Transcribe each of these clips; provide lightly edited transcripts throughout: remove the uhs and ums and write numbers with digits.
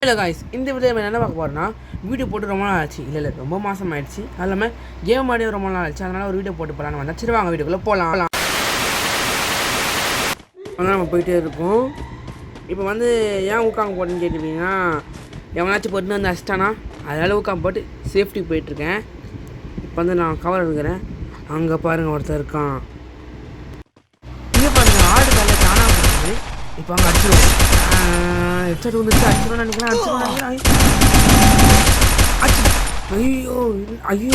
Hello guys, இந்த video நம்ம என்ன பார்க்க போகிறோம்னா வீடியோ போட்டு ரொம்ப நாள் ஆச்சு. இல்லை ரொம்ப மாதம் ஆயிடுச்சு. அது இல்லாமல் கேம் ஆடியோ ரொம்ப நாள் ஆச்சு. அதனால் ஒரு வீடியோ போட்டு போகலான்னு வந்தால் சரி வாங்க வீடியோக்குள்ளே போகலாம். அதான் நம்ம போயிட்டே இருக்கோம். இப்போ ஏன் ஊக்காங்க போட்டுன்னு கேட்டுருப்பீங்கன்னா, எவனாச்சும் போட்டுன்னு வந்து அடிச்சிட்டானா அதனால் ஊக்காங்க போட்டு சேஃப்டி போயிட்டுருக்கேன். இப்போ நான் கவர் எடுக்கிறேன். அங்கே பாருங்கள் ஒருத்தர் இருக்கான். இங்கே பாருங்கள் ஆடு வேலை தானாக போடுது. இப்போ அங்கே அடிச்சிடுவோம். ஹெட்செட் வந்துச்சு. அடிச்சிடும் நினைக்கிறேன். ஐயோ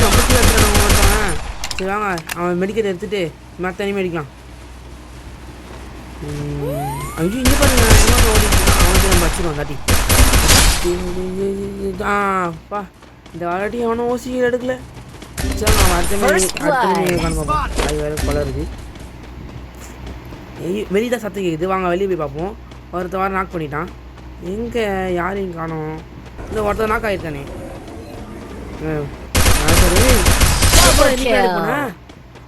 நம்மளுக்கு எடுத்துகிட்டு மாட்டான். சரி வாங்க அவன் மெடிக்கல் எடுத்துகிட்டு மற்ற தனி மெடிக்கலாம். ஐயோ இங்கே பாருங்க ஓடிட்டுருக்கான். அவனுக்கு நம்ம வச்சிருவோம் தாட்டி. அப்பா இந்த வாட்டி அவனும் ஓசி எடுக்கல. சரி அவன் அது வேறு கொலருது. வெளியே தான் சத்தம் கேட்குது. வாங்க வெளியே போய் பார்ப்போம். ஒருத்த வாரம் நாக் பண்ணிட்டான். எங்கே யாரையும் காணோம். இந்த ஒருத்தர் நாக் ஆகிருக்கானே.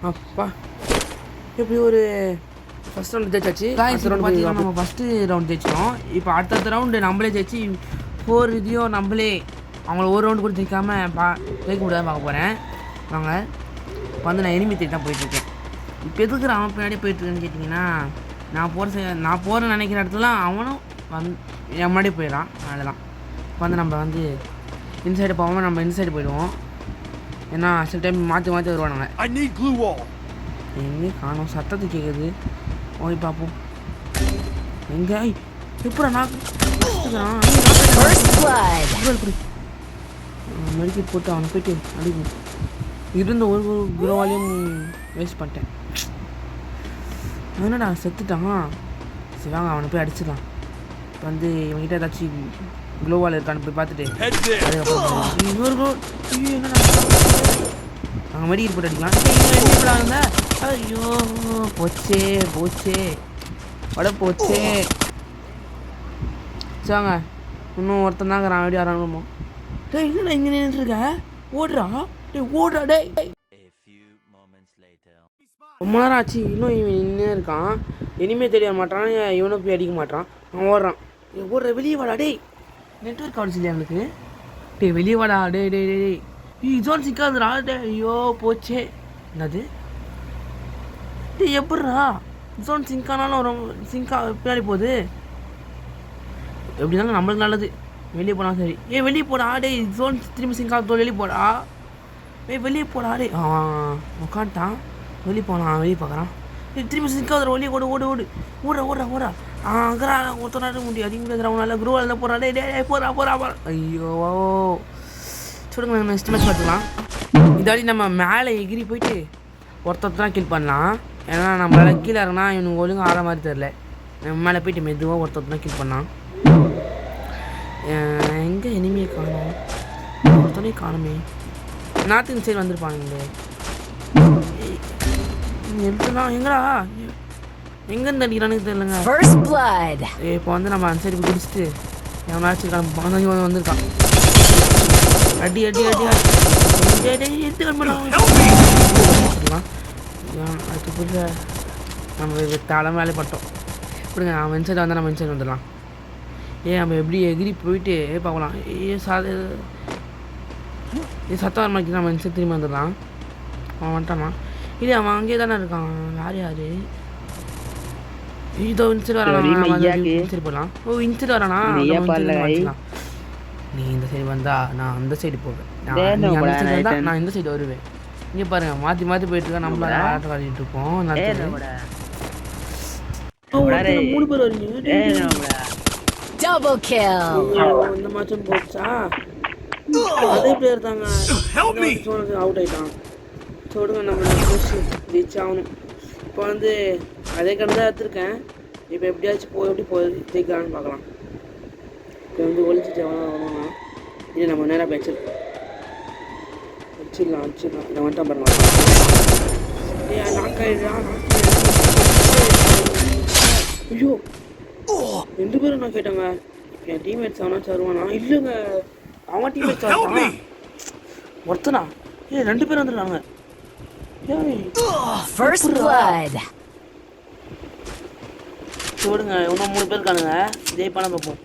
அப்பா எப்படி ஒரு ஃபஸ்ட் ரவுண்ட் ஜெயிச்சாச்சு. நம்ம ஃபஸ்ட்டு ரவுண்ட் ஜெயிச்சிட்டோம். இப்போ அடுத்தடுத்த ரவுண்டு நம்மளே ஜெயிச்சு 4 இதையும் நம்மளே அவங்கள ஒரு ரவுண்டு கூட ஜெயிக்காமல் ஜெயிக்க முடியாத பார்க்க போகிறேன். வாங்க இப்போ நான் எனிமி தேடி தான் போயிட்டுருக்கேன். இப்போ எதுக்கு அவன் பின்னாடி போயிட்டுருக்கேன்னு கேட்டிங்கன்னா, நான் போகிறேன்னு நினைக்கிற இடத்துலாம் அவனும் என் முன்னாடி போயிடறான். அதெல்லாம் இப்போ நம்ம இன்சைடு போகாமல் நம்ம இன்சைடு போயிடுவோம். ஏன்னா சில டைம் மாற்றி வருவானுங்க. எங்கே காணும் சத்தத்தை கேட்குது. போய் பார்ப்போம். எங்கே எப்படா மெடிக்கல் போட்டு அவனை போயிட்டு அடிக்கும். இருந்த ஒரு குரோவாலையும் வேஸ்ட் பண்ணிட்டேன். என்னடா செத்துட்டான். சரி வாங்க அவனை போய் அடிச்சிடலாம். இப்போ இவன்கிட்ட ஏதாச்சும் க்ளோவால் இருக்கான்னு போய் பார்த்துட்டு இன்னொரு க்ளோ. ஐயோ என்னடா நாங்கள் மெடிக்கல் போட்டு அடிக்கலாம். இருந்தா ஐயோ போச்சே வட போச்சே. சாங்க இன்னும் ஒருத்தன் தாங்க அப்படி ஆரம்பமோ. டேய் என்னடா இங்கே நின்றுருக்க. ஓடுறா டேய். ரொம்ப நேரம் ஆச்சு. இன்னும் இவன் நின்று இருக்கான். இனிமே தெரிய மாட்டான். இவனை போய் அடிக்க மாட்டான். அவன் ஓடுற வெளியே வாடா டேய். நெட்வொர்க் ஆடிச்சு இல்லையா அவனுக்கு. டேய் வெளியே வாடா டேய். ஜோன் சிக்காதுடா டே. ஐயோ போச்சே. என்னது டேய் எப்பட்றா ஜோன் சிங்கானாலும் பின்னாடி போகுது. எப்படி இருந்தாலும் நம்மளுக்கு நல்லது. வெளியே போனால் சரி. வெளியே போடா டேய். ஜோன் திரும்பி சிங்காக வெளியே போடா. வெளியே போடா டே. உட்காந்துட்டான். வெளியே போனான். வெளியே பார்க்குறான். திரும்பி சிங்காத வெளியே ஓடுறா. அங்கரா ஒருத்தனாட முடியும். அதிகம் அவனால குரூவால் போகிறான். டே போகிறா. ஐயோ சொல்லுங்க. நம்ம நெக்ஸ்ட் மேட்ச் பார்த்துக்கலாம். இதாடி நம்ம மேலே எகிரி போயிட்டு ஒருத்தர் தான் கில் பண்ணலாம். ஏன்னா நம்மளால் கீழே இறங்கினா இவனுக்கு ஒழுங்காக ஆற மாதிரி தெரில. நம்ம மேலே போயிட்டு மெதுவாக ஒருத்தர் தான் கில் பண்ணான். எங்கே எனிமையை காணும். ஒருத்தனையும் காணுமே. North side வந்திருப்பானுங்களே. எடுத்துலாம் எங்கடா எங்கேருந்து அடிக்கிறானுக்கு தெரியலங்க. இப்போ நம்ம அந்த சைடு குடிச்சிட்டு எவனாச்சும் வந்திருக்கான். அடி எடுத்து அடுத்த புதுல நம்ம தலை மேலே பட்டோம். இப்படிங்க அவன் இன்சைட் வந்தால் நம்ம இன்சைட் வந்துடலாம். நம்ம எப்படி எகிரி போயிட்டு பார்க்கலாம். சத்தம் வர மாதிரி நம்ம இன்சைட் திரும்பி வந்துடலாம். அவன் வந்துட்டானா இல்லை அவன் அங்கேயே தானே இருக்கான். யார் இதோ இன்சைட் வரானா. இன்சைட் போகலாம். இன்சைட் வரானா. நீ இந்த சைடு வந்தா நான் அந்த சைடு போவேன். நான் இந்த சைடு வருவேன். இங்கே பாருங்க மாற்றி போயிட்டு இருக்கா. நம்மள ஆட்டம் காட்டிட்டு இருக்கோம். 3 பேர் வரீங்க. இந்த மாச்சும் போச்சா. அதே பிளேயர் தாங்க அவுட் ஆகிட்டான். சொல்லுங்க நம்ம ரீச் ஆகணும். இப்போ அதே கண்டு தான் எடுத்துருக்கேன். இப்போ எப்படியாச்சும் எப்படி ஜெயிக்கலான்னு பார்க்கலாம். இப்போ ஒழிச்சிட்டு வரணும்னா இது நம்ம நேராக போய் அடிச்சிடலாம். இதை வந்துட்டான் பாருங்க. ஐயோ 2 பேரும் நான் கேட்டாங்க. என் டீம்மேட்ஸ் அவனாச்சும் வருவானா. இல்லைங்க அவன் டீம்மேட்ஸ் வருவானா. ஒருத்தனா 2 பேர் வந்துடுறாங்க. சொல்லுங்க இன்னும் 3 பேர் இருக்கானுங்க. ஜெயிப்பான பார்ப்போம்.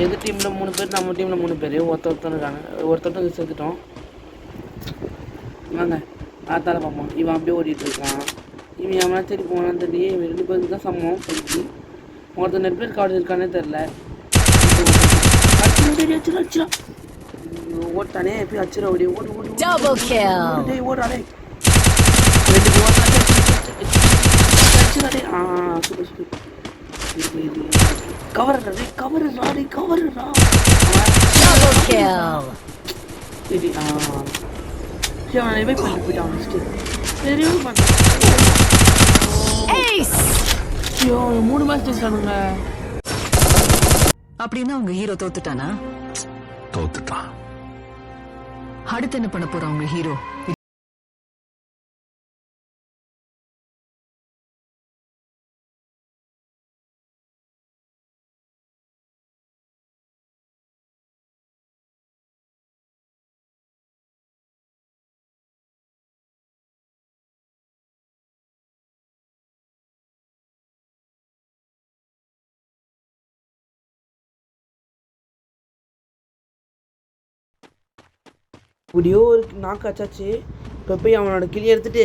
எது டீமில் 3 பேர், நம்ம டீமில் 3 பேர், ஒருத்தன் இருக்காங்க. ஒருத்தர் சேர்த்துட்டோம். வாங்க ஆத்தால பார்ப்போம். இவன் அப்படியே ஓடிட்டு இருக்கான். இவன் எவனா சரி போனான்னு தெரியல. இவன் 2 பேருக்கு தான் சமம் பற்றி. ஒருத்தர் நெட் பிளேட் கார்டு இருக்கானே தெரில. அடிச்சிடும் ஓட்டானே போய் அடிச்சிட ஓடி ஓடு ஓடுறாடே. 2 அடிச்சிடாடே. Super super. கவர்றா சரி. அவன் ரிவைவ் பண்ணி போயிட்டான். நெக்ஸ்ட்டு ரிவைவ் பண்ண ஐயோ 3 மேட்ச் ஜெயிச்சானுங்க. அப்படின்னா உங்க ஹீரோ தோத்துட்டானா? தோத்துட்டான். அடுத்து என்ன பண்ண போறான் உங்க ஹீரோ? இப்படியோ ஒரு நாக்கு அச்சாச்சு. இப்போ போய் அவனோட கிளி எடுத்துட்டு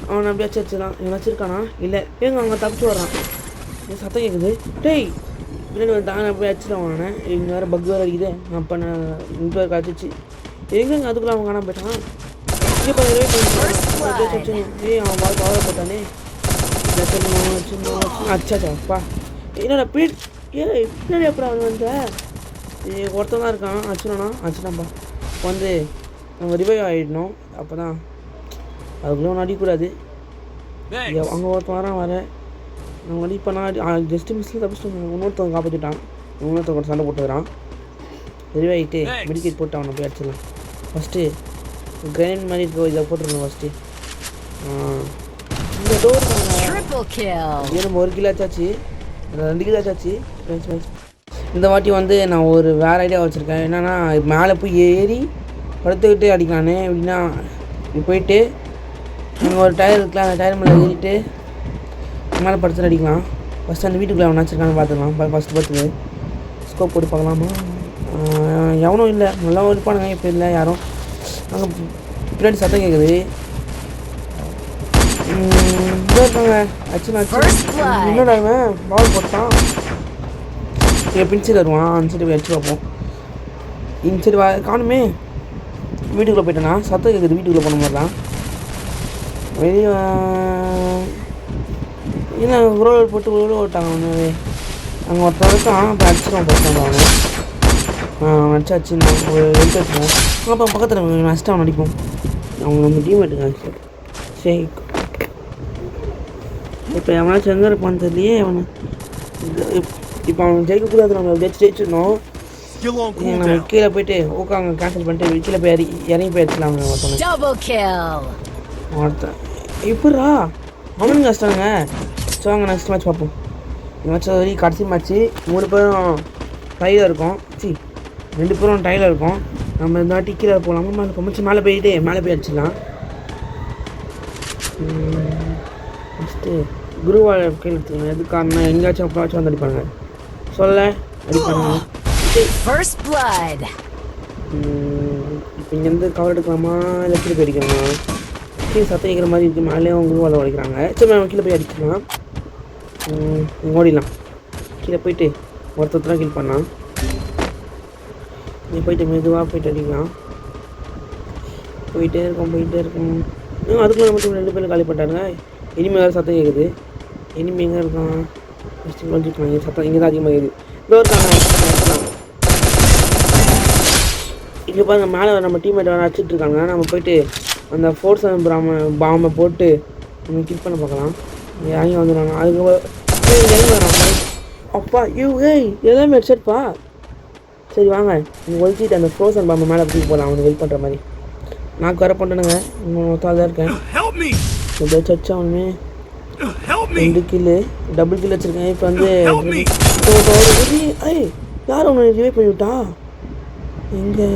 அவனை அப்படியே அச்சாச்சுதான். இவன் வச்சிருக்கானா இல்லை ஏங்க அவங்க தப்பிச்சு வர்றான். சத்தம் கேட்குது. டேய் பின்னாடி தானே போய் அடிச்சிடும் அவனை. இங்கே வேறு பக் வேறு அடிக்குது. அப்போ நான் இங்கே வேறு அடிச்சிச்சு. எங்கெங்க அதுக்குள்ள அவன் காணாம போயிட்டான். இங்கே பண்ணி அவன் வாழ்க்கை கவலைப்பட்டானே. அச்சாச்சாப்பா என்னடா பின்னாடி அப்புறம் அவன் வந்த ஒருத்தன் தான் இருக்கான். அச்சுனாப்பா வந்து நம்ம ரிவைவ் ஆகிடணும். அப்போ தான் அதுக்குள்ளே ஒன்று அடிக்கூடாது. அங்கே ஒருத்தன் வர நம்ம அடி பண்ணால் ஜஸ்ட்டு மிஸ்ஸில் தப்பிச்சிட்டு இன்னொருத்தவங்க காப்பாற்றிட்டான். இன்னொருத்தவங்க சண்டை போட்டுக்கிறான். ரிவைவ் ஆகிட்டு மெடிக்கேட் போட்டு அவனை போய் அடிச்சிடலாம். ஃபஸ்ட்டு கிரைண்ட் மாதிரி இருக்க இதை போட்டுருந்தோம். ஃபஸ்ட்டு இந்த டோர் நம்ம 1 கிலோ ஆச்சாச்சு, 2 கிலோ ஆச்சாச்சு. இந்த வாட்டி வந்து நான் ஒரு வேறு ஐடியா வச்சுருக்கேன். என்னென்னா மேலே போய் ஏறி படுத்துக்கிட்டு அடிக்கலான்னு. எப்படின்னா இப்படி போயிட்டு அங்கே ஒரு டயர் இருக்கலாம். அந்த டயர் மேலே ஏறிட்டு மேலே படுத்துட்டு அடிக்கலாம். ஃபஸ்ட்டு அந்த வீட்டுக்குள்ளே அவன் வச்சுருக்கான்னு பார்த்துக்கலாம். ஃபஸ்ட்டு பார்த்துட்டு ஸ்கோப் போட்டு பார்க்கலாமா? எவனும் இல்லை, நல்லா இருப்பானுங்க. இப்போ இல்லை யாரும். அங்கே பின்னாடி சத்தம் கேட்குது. இருக்காங்க என்னடா இவன் பால் போட்டான். பின்சைடு வருவான். அந்த சைடு போய் அடிச்சு பார்ப்போம். இந்த சைடு காணுமே. வீட்டுக்குள்ளே போயிட்டேன்னா சத்தம் கேட்குது. வீட்டுக்குள்ளே போன மாதிரி தான். வெளியே என்ன உறவு போட்டு உறவு விட்டாங்க. ஒன்றாவே அங்கே ஒருத்தர் இருக்கான். இப்போ அடிச்சிடுவான். போட்டாங்க அவனை அடிச்சாச்சு. நான் ஒரு எடுத்து வச்சுருவேன். அப்போ பக்கத்தில் நஷ்டம் அவன் அடிப்போம். அவங்க நம்ம டீம்மேட்டுங்க. சரி இப்போ எவனாச்சும் எங்கே இருப்பான்னு தெரியலையே. அவனை இப்போ அவன் ஜெயிக்கக்கூடாது. நம்ம எப்படியாச்சும் ஜெயிச்சிடணும். நம்ம கீழே போயிட்டு ஊக்காங்க கேன்சல் பண்ணிட்டு கீழே போய் இறங்கி போய் அடிச்சிடலாம். ஒருத்தன் இப்படா அவனுங்க கஷ்டங்க. ஸோ அங்கே நெக்ஸ்ட் மேட்ச் பார்ப்போம். இந்த மேட்ச் வரைக்கும் கடைசி மேட்ச்சு. 3 பேரும் டையில் இருக்கும். 2 பேரும் டையில் இருக்கும். நம்ம இந்த வாட்டி கீழே போகலாமா? மேலே போச்சு. மேலே போய் அடிச்சிடலாம். ஃபஸ்ட்டு குருவாழ கீழே எடுத்துக்கணும். எது காரணம் எங்கேயாச்சும் அப்புறம் வந்து அடிப்பாங்க. சொல்ல அடிப்பாங்க. இப்போ இங்கேருந்து கவர் எடுக்கலாமா இல்லை கீழே போய் அடிக்கலாமா? கீழே சத்தம் கேட்குற மாதிரி இருக்குது. மேலேயும் அவங்க குருவாழ உடைக்கிறாங்க. சரி நம்ம கீழே போய் அடிக்கலாம். ஓடிடலாம். கீழே போயிட்டு ஒருத்தர் கீழ் பண்ணலாம். நீ போயிட்டு மெதுவாக போயிட்டு அடிக்கலாம். போயிட்டே இருக்கும். அதுக்குள்ளே மட்டும் 2 பேரும் காலி பண்ணிட்டாருங்க. இனிமே வேறு சத்தம் கேட்குது. இனிமே எங்கே இருக்கான்? ஃபஸ்ட்டு வந்துருக்காங்க. சத்தம் இங்கே தான் அதிகமாக இருக்குது. இதோ இருக்காங்க. இங்கே பாருங்க மேலே நம்ம டீம்மேட் வேறு அடிச்சிட்டு இருக்காங்க. நம்ம போயிட்டு அந்த ஃபோர்ஸ் பாம்பை போட்டு நம்ம கில் பண்ண பார்க்கலாம். இறங்கி வந்துடுவாங்க. அதுக்கு இறங்கி வராங்க. அப்பா எல்லாமே அடிச்சிருப்பா. சரி வாங்க நீங்கள் ஒழிச்சிட்டு அந்த ஃப்ரோசன் பாம்பை மேலே தூக்கி போகலாம். அவனுக்கு ஹெல்ப் பண்ணுற மாதிரி. நான் வர பண்ணுங்க. இன்னும் தான் இருக்கேன். எப்படியாச்சும் அடிச்சா அவனுமே 2 கில்லு டபுள் கில் வச்சுருக்கேன். இப்போ வந்து யார் அவனை ரிவைவ் பண்ணிவிட்டா? எங்கே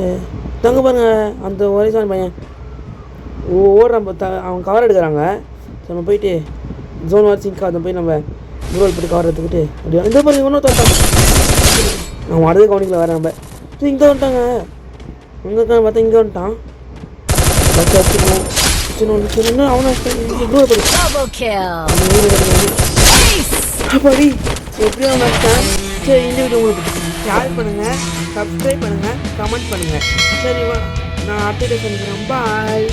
தங்க பாருங்க. அந்த ஒரேசான பையன் ஓடுறான். அவன் கவர் எடுக்கிறாங்க. நம்ம போயிட்டு ஜோன் வார் சிங்க் அதை போய் நம்ம குரோல் போட்டு கவர் எடுத்துக்கிட்டு அப்படியே இந்த பாருங்க இன்னொரு நான் வரது கவனிக்கல வேறு நம்ம சரி இங்கே வந்துட்டாங்க இங்கே இருக்கான்னு பார்த்தா இங்கே வந்துட்டான் பச்சை வச்சுக்கணும் வச்சுக்கணும் அவனை அப்படி எப்படியோ வச்சேன் சரி இந்த வீடியோ உங்களுக்கு ஷேர் பண்ணுங்கள் சப்ஸ்கிரைப் பண்ணுங்கள் கமெண்ட் பண்ணுங்கள் சரிவா நான் அடுத்த சந்திக்கிறேன் பாய்.